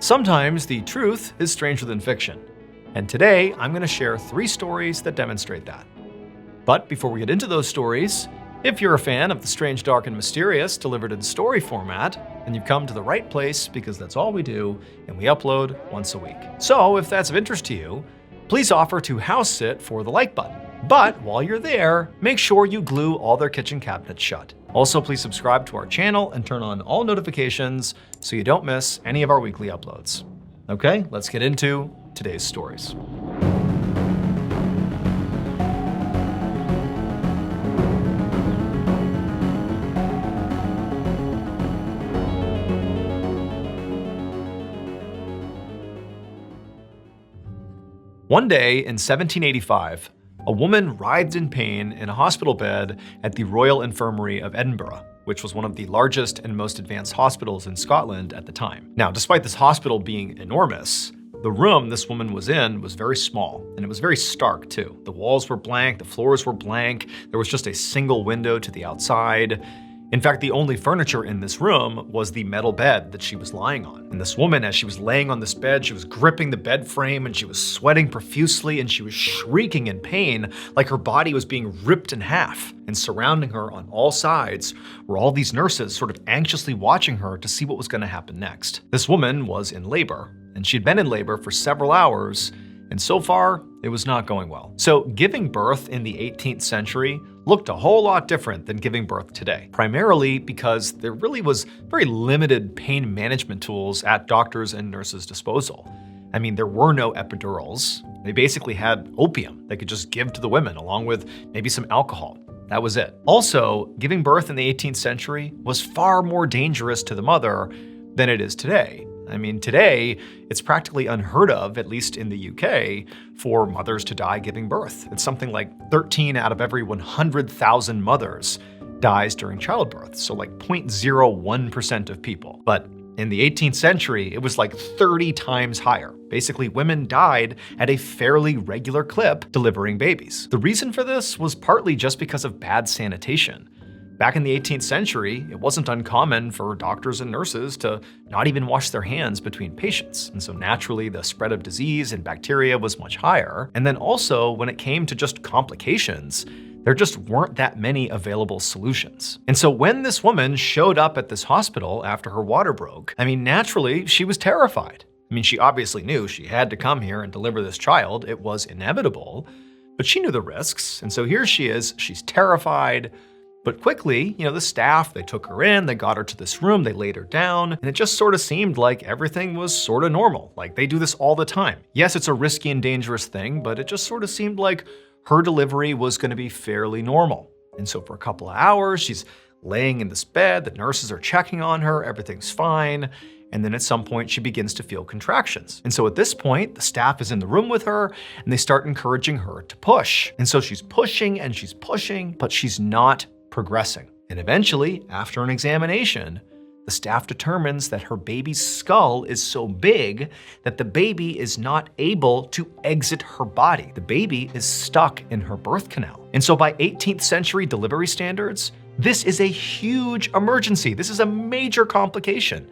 Sometimes the truth is stranger than fiction, and today I'm going to share 3 stories that demonstrate that. But before we get into those stories, if you're a fan of the strange, dark, and mysterious delivered in story format, then you've come to the right place because that's all we do, and we upload once a week. So if that's of interest to you, please offer to house sit for the like button. But while you're there, make sure you glue all their kitchen cabinets shut. Also, please subscribe to our channel and turn on all notifications so you don't miss any of our weekly uploads. Okay, let's get into today's stories. One day in 1785, a woman writhed in pain in a hospital bed at the Royal Infirmary of Edinburgh, which was one of the largest and most advanced hospitals in Scotland at the time. Now, despite this hospital being enormous, the room this woman was in was very small, and it was very stark too. The walls were blank, the floors were blank, there was just a single window to the outside. In fact, the only furniture in this room was the metal bed that she was lying on. And this woman, as she was laying on this bed, she was gripping the bed frame and she was sweating profusely and she was shrieking in pain like her body was being ripped in half. And surrounding her on all sides were all these nurses sort of anxiously watching her to see what was going to happen next. This woman was in labor, and she'd been in labor for several hours, and so far, it was not going well. So giving birth in the 18th century looked a whole lot different than giving birth today, primarily because there really was very limited pain management tools at doctors' and nurses' disposal. I mean, there were no epidurals. They basically had opium they could just give to the women, along with maybe some alcohol. That was it. Also, giving birth in the 18th century was far more dangerous to the mother than it is today. I mean, today, it's practically unheard of, at least in the UK, for mothers to die giving birth. It's something like 13 out of every 100,000 mothers dies during childbirth, so like 0.01% of people. But in the 18th century, it was like 30 times higher. Basically, women died at a fairly regular clip delivering babies. The reason for this was partly just because of bad sanitation. Back in the 18th century, it wasn't uncommon for doctors and nurses to not even wash their hands between patients. And so naturally, the spread of disease and bacteria was much higher. And then also, when it came to just complications, there just weren't that many available solutions. And so when this woman showed up at this hospital after her water broke, I mean, naturally, she was terrified. I mean, she obviously knew she had to come here and deliver this child. It was inevitable, but she knew the risks. And so here she is, she's terrified. But quickly, the staff, they took her in, they got her to this room, they laid her down, and it just sort of seemed like everything was sort of normal. Like they do this all the time. Yes, it's a risky and dangerous thing, but it just sort of seemed like her delivery was going to be fairly normal. And so for a couple of hours, she's laying in this bed, the nurses are checking on her, everything's fine. And then at some point, she begins to feel contractions. And so at this point, the staff is in the room with her and they start encouraging her to push. And so she's pushing and she's pushing, but she's not progressing. And eventually, after an examination, the staff determines that her baby's skull is so big that the baby is not able to exit her body. The baby is stuck in her birth canal. And so by 18th century delivery standards, this is a huge emergency. This is a major complication.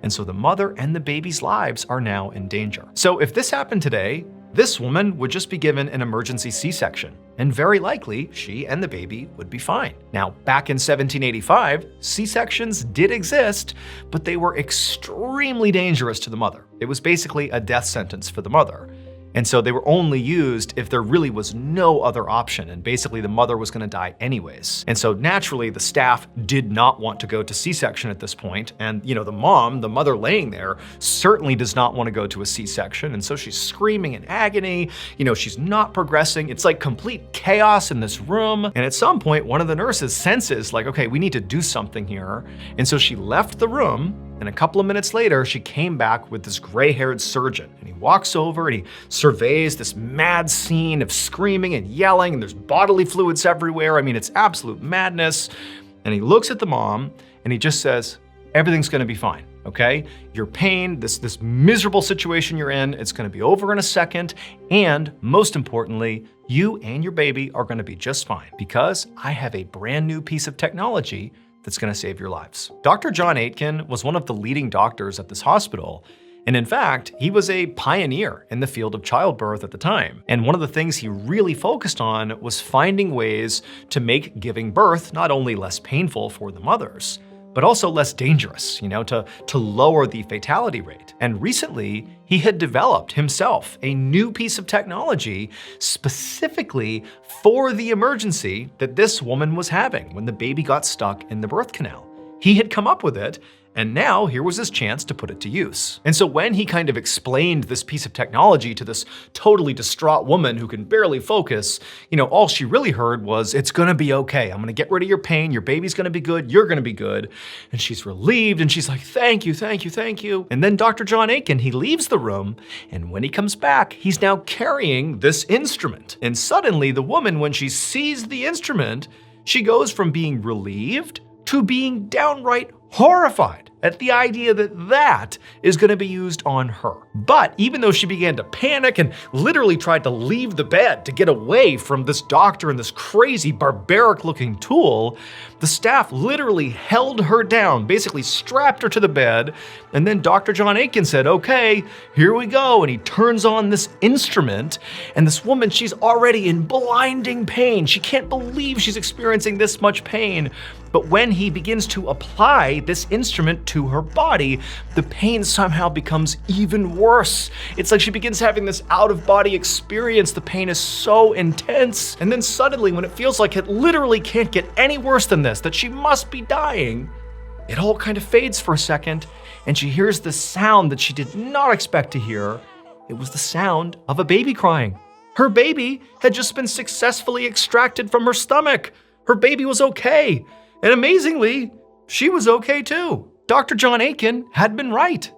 And so the mother and the baby's lives are now in danger. So if this happened today, this woman would just be given an emergency C-section, and very likely she and the baby would be fine. Now, back in 1785, C-sections did exist, but they were extremely dangerous to the mother. It was basically a death sentence for the mother. And so they were only used if there really was no other option, and basically the mother was gonna die anyways. And so naturally, the staff did not want to go to C-section at this point, and the mother laying there, certainly does not want to go to a C-section, and so she's screaming in agony, she's not progressing, it's like complete chaos in this room, and at some point, one of the nurses senses like, okay, we need to do something here, and so she left the room, and a couple of minutes later, she came back with this gray-haired surgeon, and he walks over and he surveys this mad scene of screaming and yelling, and there's bodily fluids everywhere. I mean, it's absolute madness. And he looks at the mom and he just says, everything's gonna be fine, okay? Your pain, this miserable situation you're in, it's gonna be over in a second. And most importantly, you and your baby are gonna be just fine because I have a brand new piece of technology that's gonna save your lives. Dr. John Aitken was one of the leading doctors at this hospital, And in fact, he was a pioneer in the field of childbirth at the time. And one of the things he really focused on was finding ways to make giving birth not only less painful for the mothers, but also less dangerous, to lower the fatality rate. And recently, he had developed himself a new piece of technology specifically for the emergency that this woman was having when the baby got stuck in the birth canal. He had come up with it, and now here was his chance to put it to use. And so when he kind of explained this piece of technology to this totally distraught woman who can barely focus, all she really heard was, "It's gonna be okay. I'm gonna get rid of your pain. Your baby's gonna be good. You're gonna be good." And she's relieved, and she's like, "Thank you, thank you, thank you." And then Dr. John Aitken, he leaves the room, and when he comes back, he's now carrying this instrument. And suddenly the woman, when she sees the instrument, she goes from being relieved to being downright horrified at the idea that that is going to be used on her. But even though she began to panic and literally tried to leave the bed to get away from this doctor and this crazy barbaric looking tool, the staff literally held her down, basically strapped her to the bed, and then Dr. John Aitken said, "Okay, here we go," and he turns on this instrument, and this woman, she's already in blinding pain. She can't believe she's experiencing this much pain. But when he begins to apply this instrument to her body, the pain somehow becomes even worse. It's like she begins having this out-of-body experience. The pain is so intense. And then suddenly, when it feels like it literally can't get any worse than this, that she must be dying, it all kind of fades for a second, and she hears this sound that she did not expect to hear. It was the sound of a baby crying. Her baby had just been successfully extracted from her stomach. Her baby was okay. And amazingly, she was okay too. Dr. John Aitken had been right.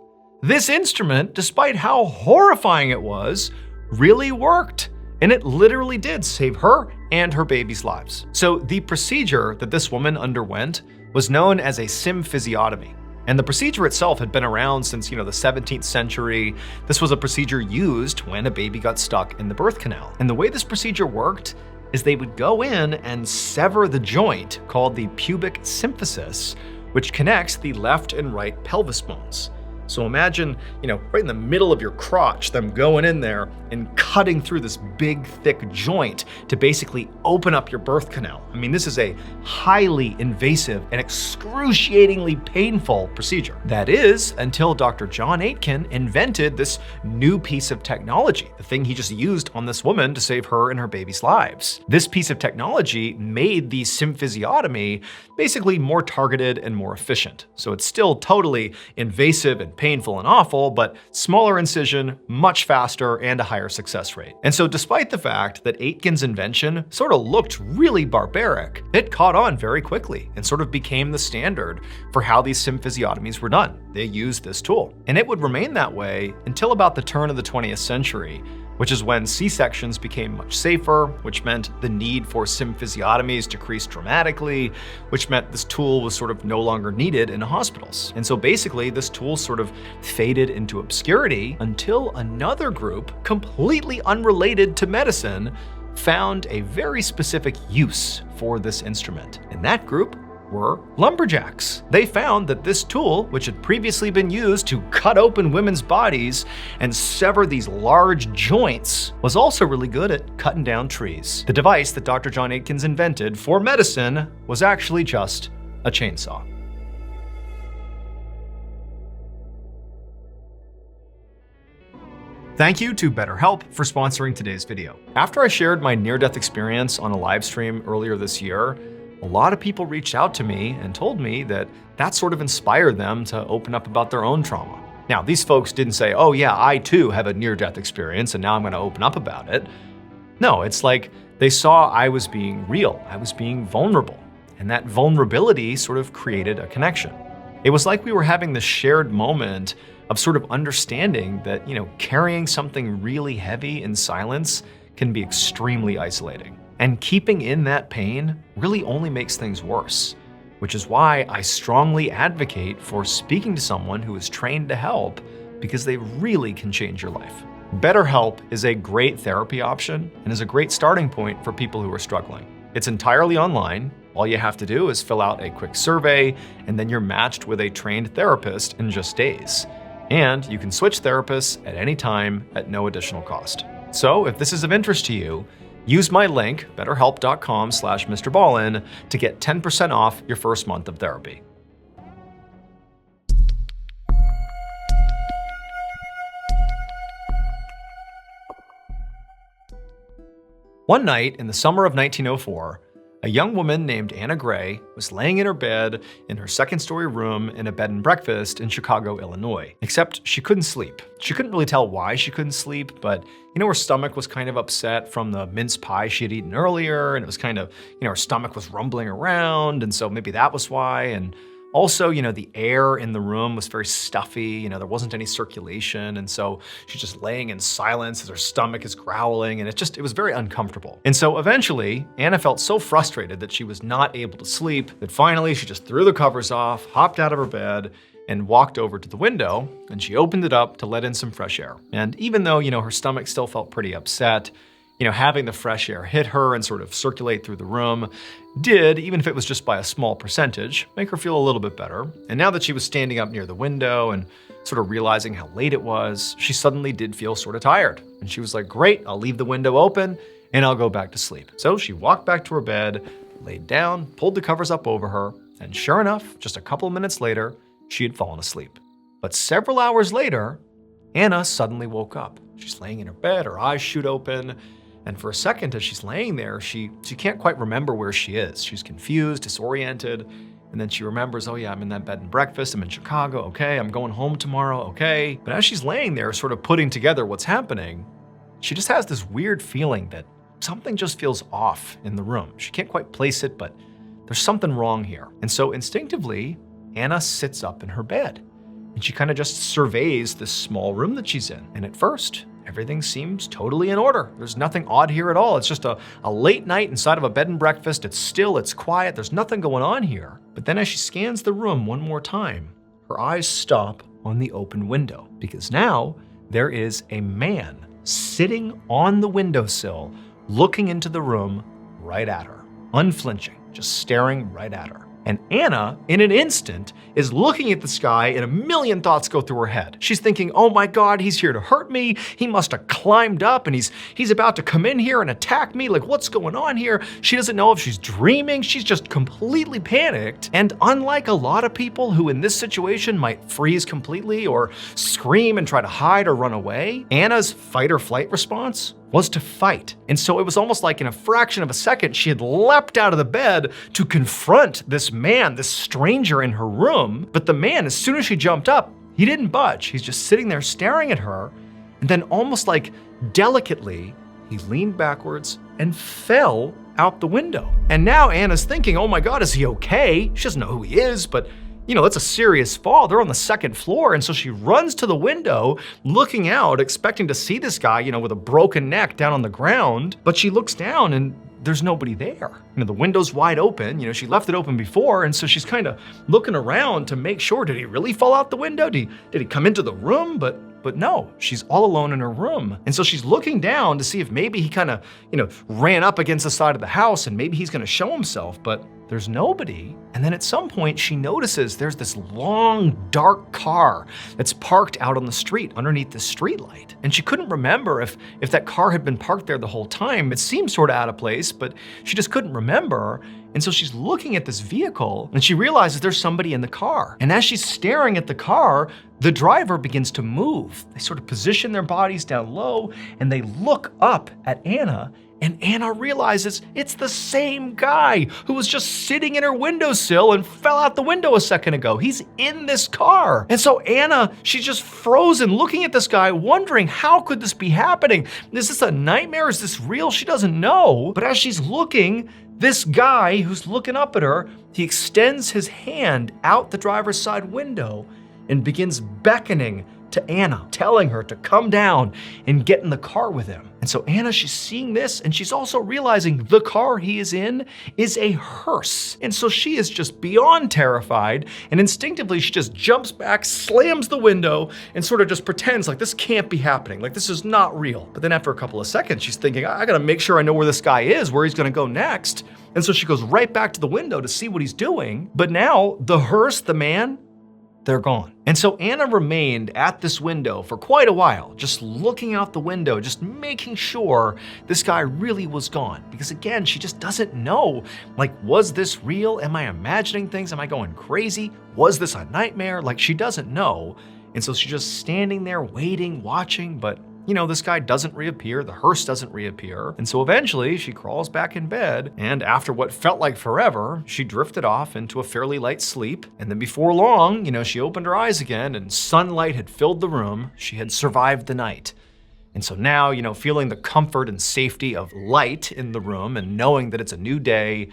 This instrument, despite how horrifying it was, really worked. And it literally did save her and her baby's lives. So the procedure that this woman underwent was known as a symphysiotomy. And the procedure itself had been around since, the 17th century. This was a procedure used when a baby got stuck in the birth canal. And the way this procedure worked is they would go in and sever the joint called the pubic symphysis, which connects the left and right pelvis bones. So imagine, right in the middle of your crotch, them going in there and cutting through this big, thick joint to basically open up your birth canal. I mean, this is a highly invasive and excruciatingly painful procedure. That is, until Dr. John Aitken invented this new piece of technology, the thing he just used on this woman to save her and her baby's lives. This piece of technology made the symphysiotomy basically more targeted and more efficient. So it's still totally invasive and painful and awful, but smaller incision, much faster, and a higher success rate. And so despite the fact that Aitken's invention sort of looked really barbaric, it caught on very quickly and sort of became the standard for how these symphysiotomies were done. They used this tool. And it would remain that way until about the turn of the 20th century, which is when C-sections became much safer, which meant the need for symphysiotomies decreased dramatically, which meant this tool was sort of no longer needed in hospitals. And so basically this tool sort of faded into obscurity until another group, completely unrelated to medicine, found a very specific use for this instrument. And that group were lumberjacks. They found that this tool, which had previously been used to cut open women's bodies and sever these large joints, was also really good at cutting down trees. The device that Dr. John Aitken invented for medicine was actually just a chainsaw. Thank you to BetterHelp for sponsoring today's video. After I shared my near-death experience on a live stream earlier this year, a lot of people reached out to me and told me that that sort of inspired them to open up about their own trauma. Now, these folks didn't say, "Oh yeah, I too have a near-death experience and now I'm going to open up about it." No, it's like they saw I was being real, I was being vulnerable, and that vulnerability sort of created a connection. It was like we were having this shared moment of sort of understanding that, carrying something really heavy in silence can be extremely isolating. And keeping in that pain really only makes things worse, which is why I strongly advocate for speaking to someone who is trained to help, because they really can change your life. BetterHelp is a great therapy option and is a great starting point for people who are struggling. It's entirely online. All you have to do is fill out a quick survey, and then you're matched with a trained therapist in just days. And you can switch therapists at any time at no additional cost. So if this is of interest to you, use my link, betterhelp.com/MrBallen, to get 10% off your first month of therapy. One night in the summer of 1904, a young woman named Anna Gray was laying in her bed in her second-story room in a bed and breakfast in Chicago, Illinois. Except she couldn't sleep. She couldn't really tell why she couldn't sleep, but her stomach was kind of upset from the mince pie she had eaten earlier, and it was kind of, her stomach was rumbling around, and so maybe that was why. And also, the air in the room was very stuffy, there wasn't any circulation, and so she's just laying in silence as her stomach is growling, and it was very uncomfortable. And so eventually, Anna felt so frustrated that she was not able to sleep that finally she just threw the covers off, hopped out of her bed, and walked over to the window, and she opened it up to let in some fresh air. And even though, her stomach still felt pretty upset, having the fresh air hit her and sort of circulate through the room did, even if it was just by a small percentage, make her feel a little bit better. And now that she was standing up near the window and sort of realizing how late it was, she suddenly did feel sort of tired. And she was like, great, I'll leave the window open and I'll go back to sleep. So she walked back to her bed, laid down, pulled the covers up over her, and sure enough, just a couple of minutes later, she had fallen asleep. But several hours later, Anna suddenly woke up. She's laying in her bed, her eyes shoot open, and for a second, as she's laying there, she can't quite remember where she is. She's confused, disoriented, and then she remembers, oh yeah, I'm in that bed and breakfast, I'm in Chicago, okay, I'm going home tomorrow, okay. But as she's laying there, sort of putting together what's happening, she just has this weird feeling that something just feels off in the room. She can't quite place it, but there's something wrong here. And so instinctively, Anna sits up in her bed, and she kind of just surveys this small room that she's in. And at first, everything seems totally in order. There's nothing odd here at all. It's just a late night inside of a bed and breakfast. It's still, it's quiet. There's nothing going on here. But then as she scans the room one more time, her eyes stop on the open window because now there is a man sitting on the windowsill, looking into the room right at her, unflinching, just staring right at her. And Anna, in an instant, is looking at the sky and a million thoughts go through her head. She's thinking, oh my God, he's here to hurt me. He must have climbed up and he's about to come in here and attack me. Like, what's going on here? She doesn't know if she's dreaming. She's just completely panicked. And unlike a lot of people who in this situation might freeze completely or scream and try to hide or run away, Anna's fight or flight response was to fight. And so it was almost like in a fraction of a second, she had leapt out of the bed to confront this man, this stranger in her room. But the man, as soon as she jumped up, he didn't budge. He's just sitting there staring at her. And then almost like delicately, he leaned backwards and fell out the window. And now Anna's thinking, oh my God, is he okay? She doesn't know who he is, but that's a serious fall. They're on the second floor. And so she runs to the window, looking out, expecting to see this guy, with a broken neck down on the ground. But she looks down and there's nobody there. The window's wide open. She left it open before. And so she's kind of looking around to make sure, did he really fall out the window? Did he come into the room? But no, she's all alone in her room. And so she's looking down to see if maybe he kind of, ran up against the side of the house and maybe he's going to show himself. But there's nobody. And then at some point she notices there's this long, dark car that's parked out on the street underneath the streetlight. And she couldn't remember if that car had been parked there the whole time. It seemed sort of out of place, but she just couldn't remember. And so she's looking at this vehicle and she realizes there's somebody in the car. And as she's staring at the car, the driver begins to move. They sort of position their bodies down low and they look up at Anna. And Anna realizes it's the same guy who was just sitting in her windowsill and fell out the window a second ago. He's in this car. And so Anna, she's just frozen looking at this guy, wondering how could this be happening? Is this a nightmare? Is this real? She doesn't know. But as she's looking, this guy who's looking up at her, he extends his hand out the driver's side window and begins beckoning to Anna, telling her to come down and get in the car with him. And so Anna, she's seeing this and she's also realizing the car he is in is a hearse. And so she is just beyond terrified and instinctively she just jumps back, slams the window and sort of just pretends like this can't be happening, like this is not real. But then after a couple of seconds, she's thinking, I gotta make sure I know where this guy is, where he's gonna go next. And so she goes right back to the window to see what he's doing. But now the hearse, the man, they're gone. And so Anna remained at this window for quite a while, just looking out the window, just making sure this guy really was gone. Because again, she just doesn't know, like, was this real? Am I imagining things? Am I going crazy? Was this a nightmare? Like, she doesn't know. And so she's just standing there waiting, watching, but this guy doesn't reappear, the hearse doesn't reappear. And so eventually she crawls back in bed, and after what felt like forever, she drifted off into a fairly light sleep. And then before long, she opened her eyes again and sunlight had filled the room. She had survived the night. And so now, feeling the comfort and safety of light in the room and knowing that it's a new day,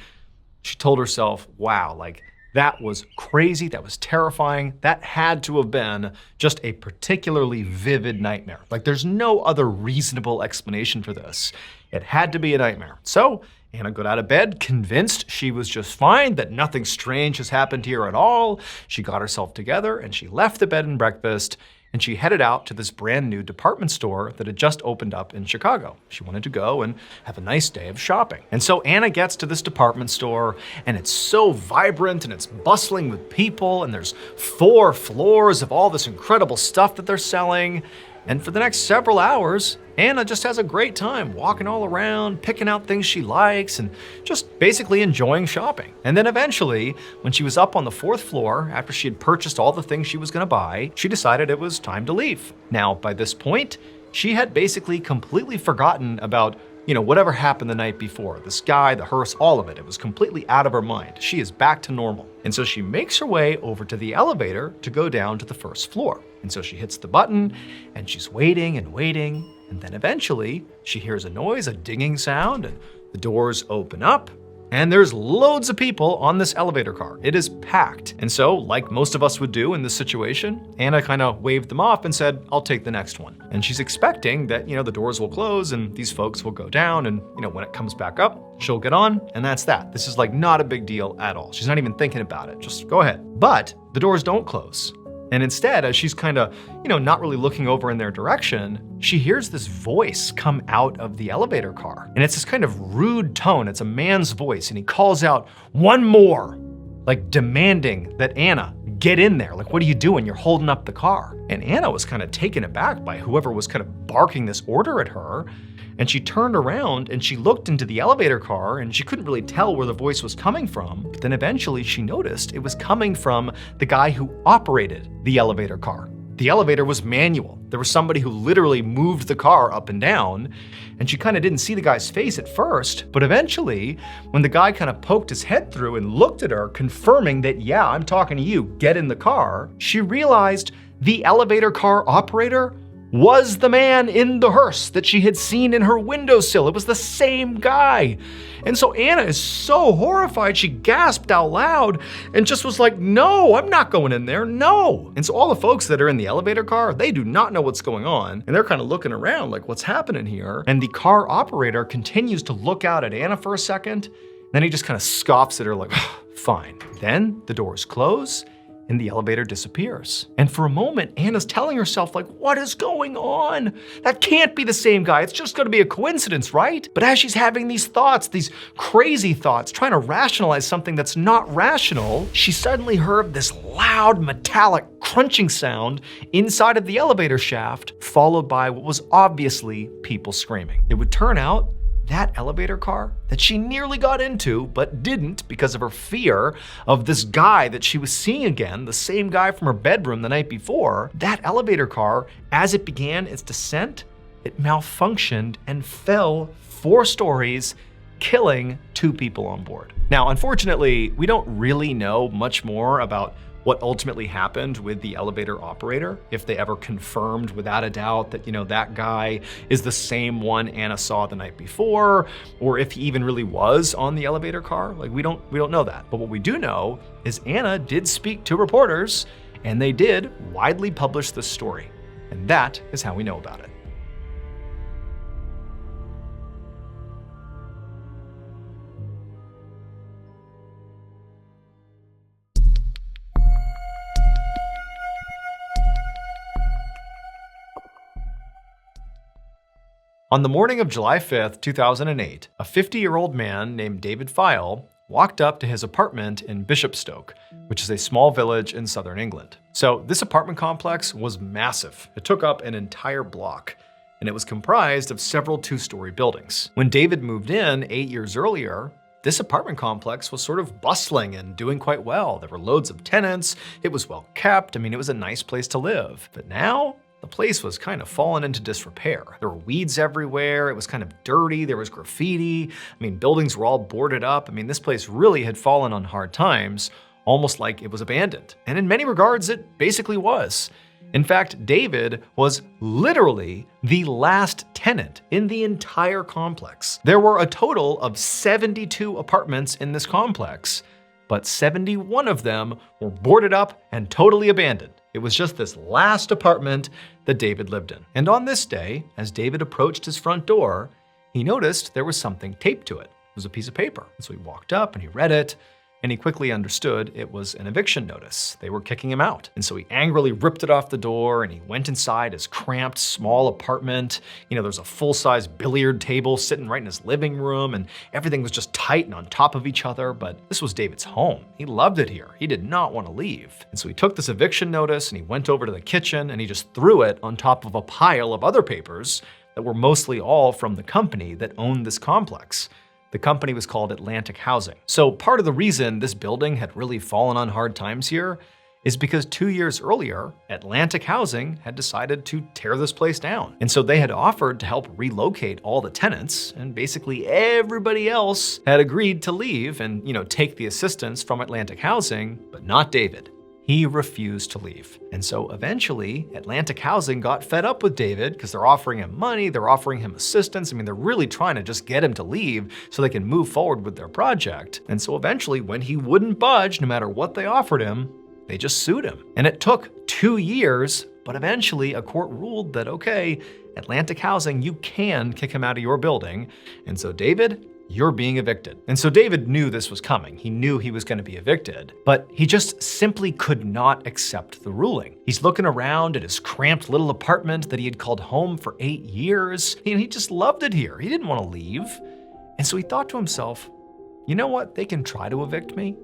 she told herself, wow, like, that was crazy, that was terrifying, that had to have been just a particularly vivid nightmare. Like, there's no other reasonable explanation for this. It had to be a nightmare. So Anna got out of bed, convinced she was just fine, that nothing strange has happened here at all. She got herself together and she left the bed and breakfast, and she headed out to this brand new department store that had just opened up in Chicago. She wanted to go and have a nice day of shopping. And so Anna gets to this department store, and it's so vibrant and it's bustling with people, and there's 4 floors of all this incredible stuff that they're selling. And for the next several hours, Anna just has a great time walking all around, picking out things she likes, and just basically enjoying shopping. And then eventually, when she was up on the 4th floor, after she had purchased all the things she was gonna buy, she decided it was time to leave. Now, by this point, she had basically completely forgotten about whatever happened the night before. The sky, the hearse, all of it. It was completely out of her mind. She is back to normal. And so she makes her way over to the elevator to go down to the 1st floor. And so she hits the button, and she's waiting and waiting. And then eventually, she hears a noise, a dinging sound, and the doors open up. And there's loads of people on this elevator car. It is packed. And so, like most of us would do in this situation, Anna kind of waved them off and said, I'll take the next one. And she's expecting that, the doors will close and these folks will go down, and, when it comes back up, she'll get on, and that's that. This is like not a big deal at all. She's not even thinking about it. Just go ahead. But the doors don't close. And instead, as she's kind of, not really looking over in their direction, she hears this voice come out of the elevator car. And it's this kind of rude tone. It's a man's voice, and he calls out, "One more," like demanding that Anna get in there. Like, what are you doing? You're holding up the car. And Anna was kind of taken aback by whoever was kind of barking this order at her. And she turned around and she looked into the elevator car, and she couldn't really tell where the voice was coming from. But then eventually she noticed it was coming from the guy who operated the elevator car. The elevator was manual. There was somebody who literally moved the car up and down, and she kind of didn't see the guy's face at first, but eventually, when the guy kind of poked his head through and looked at her, confirming that, yeah, I'm talking to you, get in the car, she realized the elevator car operator was the man in the hearse that she had seen in her windowsill. It was the same guy. And so Anna is so horrified, she gasped out loud and just was like, no, I'm not going in there, no. And so all the folks that are in the elevator car, they do not know what's going on. And they're kind of looking around like, what's happening here? And the car operator continues to look out at Anna for a second. Then he just kind of scoffs at her like, fine. Then the doors close, and the elevator disappears. And for a moment, Anna's telling herself, like, what is going on? That can't be the same guy. It's just gonna be a coincidence, right? But as she's having these thoughts, these crazy thoughts, trying to rationalize something that's not rational, she suddenly heard this loud, metallic, crunching sound inside of the elevator shaft, followed by what was obviously people screaming. It would turn out that elevator car that she nearly got into, but didn't because of her fear of this guy that she was seeing again, the same guy from her bedroom the night before, that elevator car, as it began its descent, it malfunctioned and fell 4 stories, killing 2 people on board. Now, unfortunately, we don't really know much more about what ultimately happened with the elevator operator, if they ever confirmed without a doubt that, that guy is the same one Anna saw the night before, or if he even really was on the elevator car. Like, we don't know that. But what we do know is Anna did speak to reporters, and they did widely publish this story. And that is how we know about it. On the morning of July 5th, 2008, a 50-year-old man named David File walked up to his apartment in Bishopstoke, which is a small village in southern England. So this apartment complex was massive. It took up an entire block, and it was comprised of several two-story buildings. When David moved in 8 years earlier, this apartment complex was sort of bustling and doing quite well. There were loads of tenants, it was well kept, it was a nice place to live. But now, the place was kind of fallen into disrepair. There were weeds everywhere, it was kind of dirty, there was graffiti, buildings were all boarded up. This place really had fallen on hard times, almost like it was abandoned. And in many regards, it basically was. In fact, David was literally the last tenant in the entire complex. There were a total of 72 apartments in this complex, but 71 of them were boarded up and totally abandoned. It was just this last apartment that David lived in. And on this day, as David approached his front door, he noticed there was something taped to it. It was a piece of paper. And so he walked up and he read it, and he quickly understood it was an eviction notice. They were kicking him out. And so he angrily ripped it off the door and he went inside his cramped, small apartment. There's a full-size billiard table sitting right in his living room, and everything was just tight and on top of each other, but this was David's home. He loved it here. He did not want to leave. And so he took this eviction notice and he went over to the kitchen and he just threw it on top of a pile of other papers that were mostly all from the company that owned this complex. The company was called Atlantic Housing. So part of the reason this building had really fallen on hard times here is because 2 years earlier, Atlantic Housing had decided to tear this place down. And so they had offered to help relocate all the tenants, and basically everybody else had agreed to leave and, take the assistance from Atlantic Housing, but not David. He refused to leave. And so eventually, Atlantic Housing got fed up with David because they're offering him money, they're offering him assistance. They're really trying to just get him to leave so they can move forward with their project. And so eventually, when he wouldn't budge, no matter what they offered him, they just sued him. And it took 2 years, but eventually a court ruled that, okay, Atlantic Housing, you can kick him out of your building. And so David, you're being evicted. And so David knew this was coming. He knew he was going to be evicted, but he just simply could not accept the ruling. He's looking around at his cramped little apartment that he had called home for 8 years. He just loved it here. He didn't want to leave. And so he thought to himself, you know what? They can try to evict me,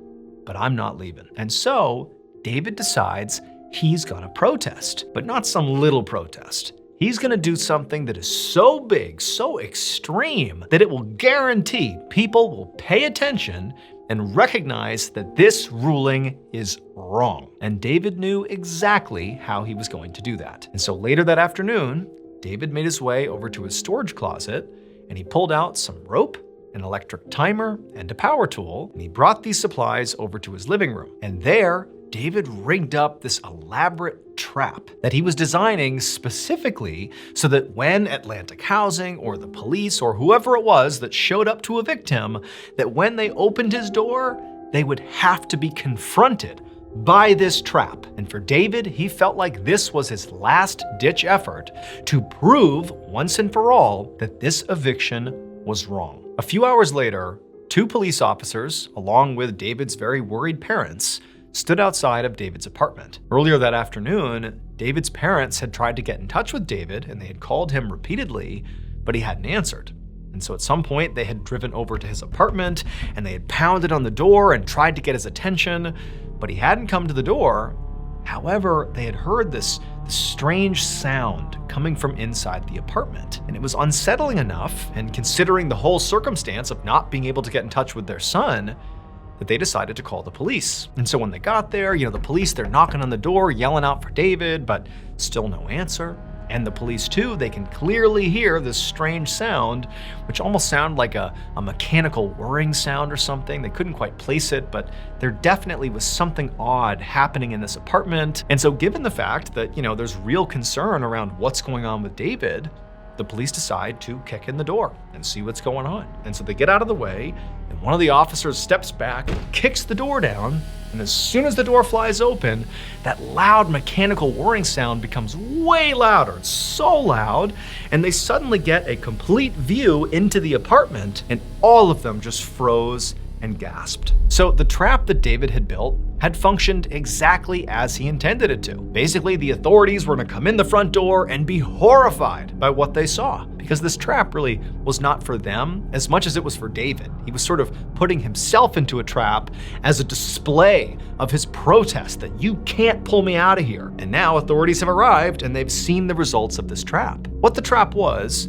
but I'm not leaving. And so David decides he's gonna protest, but not some little protest. He's gonna do something that is so big, so extreme, that it will guarantee people will pay attention and recognize that this ruling is wrong. And David knew exactly how he was going to do that. And so later that afternoon, David made his way over to his storage closet and he pulled out some rope, an electric timer, and a power tool, and he brought these supplies over to his living room. And there, David rigged up this elaborate trap that he was designing specifically so that when Atlantic Housing or the police or whoever it was that showed up to evict him, that when they opened his door, they would have to be confronted by this trap. And for David, he felt like this was his last-ditch effort to prove once and for all that this eviction was wrong. A few hours later, 2 police officers, along with David's very worried parents, stood outside of David's apartment. Earlier that afternoon, David's parents had tried to get in touch with David and they had called him repeatedly, but he hadn't answered. And so at some point they had driven over to his apartment and they had pounded on the door and tried to get his attention, but he hadn't come to the door. However, they had heard this strange sound coming from inside the apartment. And it was unsettling enough, and considering the whole circumstance of not being able to get in touch with their son, that they decided to call the police. And so when they got there, the police, they're knocking on the door, yelling out for David, but still no answer. And the police too, they can clearly hear this strange sound, which almost sounded like a mechanical whirring sound or something. They couldn't quite place it, but there definitely was something odd happening in this apartment. And so given the fact that, there's real concern around what's going on with David, the police decide to kick in the door and see what's going on. And so they get out of the way, and one of the officers steps back and kicks the door down. And as soon as the door flies open, that loud mechanical whirring sound becomes way louder. It's so loud, and they suddenly get a complete view into the apartment, and all of them just froze and gasped. So the trap that David had built had functioned exactly as he intended it to. Basically, the authorities were going to come in the front door and be horrified by what they saw, because this trap really was not for them as much as it was for David. He was sort of putting himself into a trap as a display of his protest that you can't pull me out of here. And now authorities have arrived and they've seen the results of this trap. What the trap was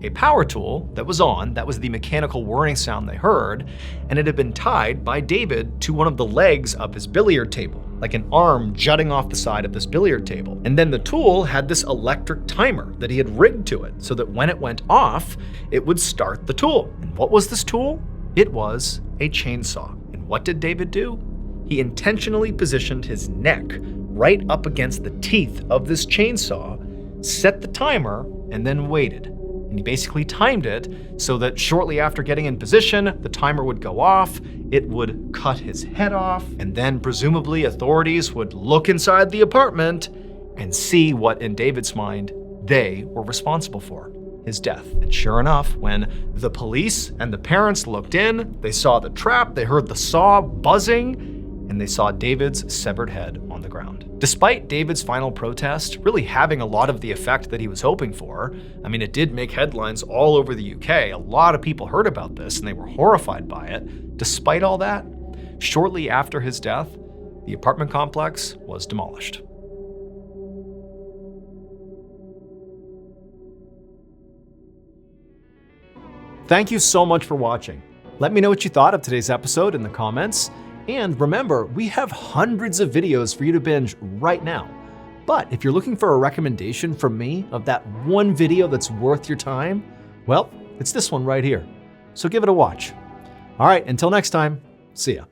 a power tool that was on, that was the mechanical whirring sound they heard, and it had been tied by David to one of the legs of his billiard table, like an arm jutting off the side of this billiard table. And then the tool had this electric timer that he had rigged to it so that when it went off, it would start the tool. And what was this tool? It was a chainsaw. And what did David do? He intentionally positioned his neck right up against the teeth of this chainsaw, set the timer, and then waited. And he basically timed it so that shortly after getting in position, the timer would go off, it would cut his head off, and then presumably authorities would look inside the apartment and see what, in David's mind, they were responsible for: his death. And sure enough, when the police and the parents looked in, they saw the trap, they heard the saw buzzing, and they saw David's severed head on the ground. Despite David's final protest really having a lot of the effect that he was hoping for, I mean, it did make headlines all over the UK. A lot of people heard about this and they were horrified by it. Despite all that, shortly after his death, the apartment complex was demolished. Thank you so much for watching. Let me know what you thought of today's episode in the comments. And remember, we have hundreds of videos for you to binge right now. But if you're looking for a recommendation from me of that one video that's worth your time, well, it's this one right here. So give it a watch. All right, until next time, see ya.